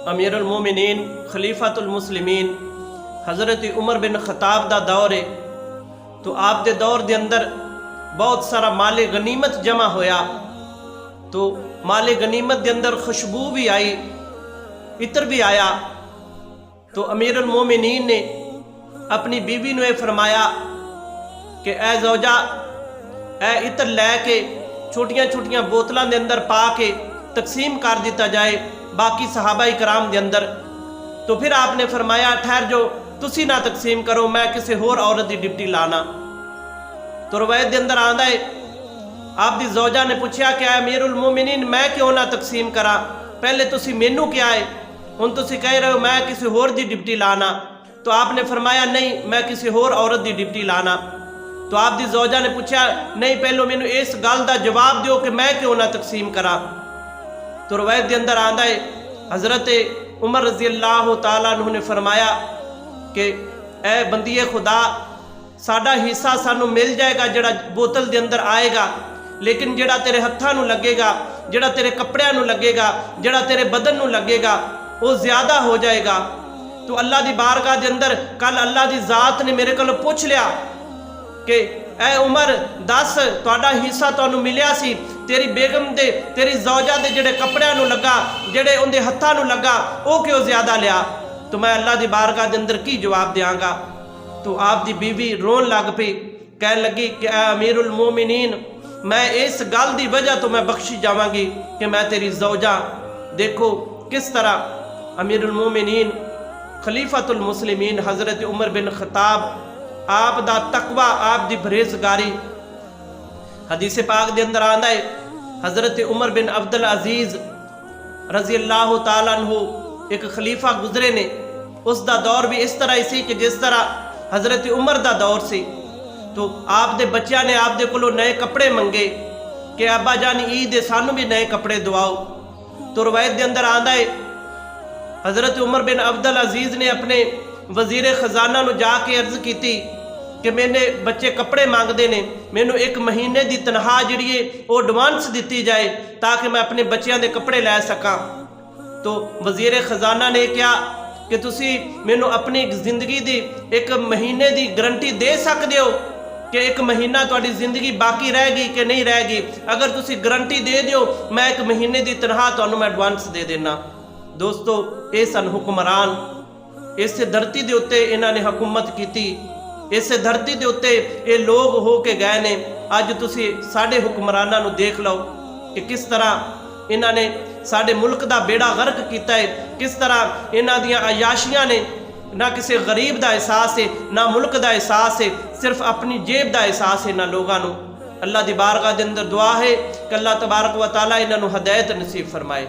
अमीरुल मोमिनीन खलीफातुल मुस्लिमीन हज़रत उमर बिन खताब दा दौर है। तो आप दे दौर दे अंदर बहुत सारा माले गनीमत जमा होया। तो माले गनीमत के अंदर खुशबू भी आई, इतर भी आया। तो अमीरुल मोमिनीन ने अपनी बीवी ने फरमाया कि ए ज़ौजा, ए इतर लैके छोटियां छोटियां बोतलों के अंदर पा के तकसीम कर दिता जाए बाकी सहाबा कराम के अंदर। तो फिर आपने फरमाया ठहर जो, तुसी ना तकसीम करो, मैं किसी होर औरत की डिप्टी लाना। तो रवायत के अंदर आंदा है आप दी ज़ौजा ने पूछा कि अमीरुल मोमिनीन मैं क्यों ना तकसीम करा, पहले तुसी मैनू क्या है, हुण तुसी कह रहे हो मैं किसी होर दी डिप्टी लाना। तो आपने फरमाया नहीं, मैं किसी होर औरत की डिप्टी लाना। तो आप दी ज़ौजा ने पूछा नहीं, पहलो मैनू इस गल का जवाब दो कि मैं क्यों ना तकसीम करा। तो रवायत के अंदर आंदा है हज़रत उमर रज़ी अल्लाह तआला अन्हु ने फरमाया कि ए बंदिए खुदा, साडा हिस्सा सानू मिल जाएगा जड़ा बोतल के अंदर आएगा, लेकिन जड़ा तेरे हत्थां नू लगेगा, जड़ा तेरे कपड़ियां नू लगेगा, जड़ा तेरे बदन नू लगेगा वो ज़्यादा हो जाएगा। तो अल्लाह की बारगाह के अंदर कल अल्लाह की ज़ात ने मेरे को पूछ लिया कि ए उमर दस, तुहाडा हिस्सा तुहानू मिलिया सी, तेरी बेगम दे तेरी ज़ौजा दे जेड़े कपड़ियां नू लगा, जेड़े उनके हत्थां नू लगा, वो क्यों ज़्यादा लिया। तो मैं अल्लाह की बारगाह के अंदर की जवाब देंगा। तो आप दी बीवी रोन लग पई, कह लगी कि ए अमीरुल मोमिनीन, मैं इस गल की वजह तो मैं बख्शी जावांगी कि मैं तेरी ज़ौजा। देखो किस तरह अमीरुल मोमिनीन खलीफातुल मुस्लिमीन हज़रत उमर बिन खताब, आप दा तकवा, आप दी परहेज़गारी। हदीस पाक दे अंदर आंदा है हज़रत उमर बिन अब्दुल अजीज़ रज़ी अल्लाह तआला अन्हु एक खलीफा गुजरे ने, उसका दौर भी इस तरह ही सी कि जिस तरह हज़रत उमर का दौर सी। तो आप दे बच्चों ने आप दे कोलों नए कपड़े मंगे कि अब्बा जान ईद दे सानू भी नए कपड़े दवाओ। तो रवायत के अंदर आंदा है हज़रत उमर बिन अब्दुल अजीज़ ने अपने वजीर खजाना नू जाके अर्ज की कि मैंने बच्चे कपड़े मांगते ने, मैनू एक महीने की तनख्वाह जिहड़ी है वो एडवांस दी जाए ताकि मैं अपने बच्चों के कपड़े लै सका। तो वजीर खजाना ने कहा कि तुसी मैनू अपनी जिंदगी की एक महीने की गारंटी दे सकते हो कि एक महीना तुहाडी जिंदगी बाकी रहेगी कि नहीं रहेगी। अगर तुसी गारंटी दे दिओ मैं एक महीने की तनख्वाह तुहानू मैं एडवांस दे देना। दोस्तों ये सन हुक्मरान, इस धरती के उत्ते इन्हां ने हुकूमत की, इस धरती के उत्ते ये लोग हो के गए ने। अज तुसी साडे हुक्मरानां नू देख लो कि किस तरह इन्हां ने साडे मुल्क का बेड़ा गर्क किया है, किस तरह इन्हां दियां अयाशियां ने, ना किसी गरीब का एहसास है, ना मुल्क का एहसास है, सिर्फ अपनी जेब का एहसास है इन्हां लोगों को। अल्लाह की बारगाह के अंदर दुआ है कि अल्लाह तबारक व तआला इन्हां नू हदायत नसीब फरमाए।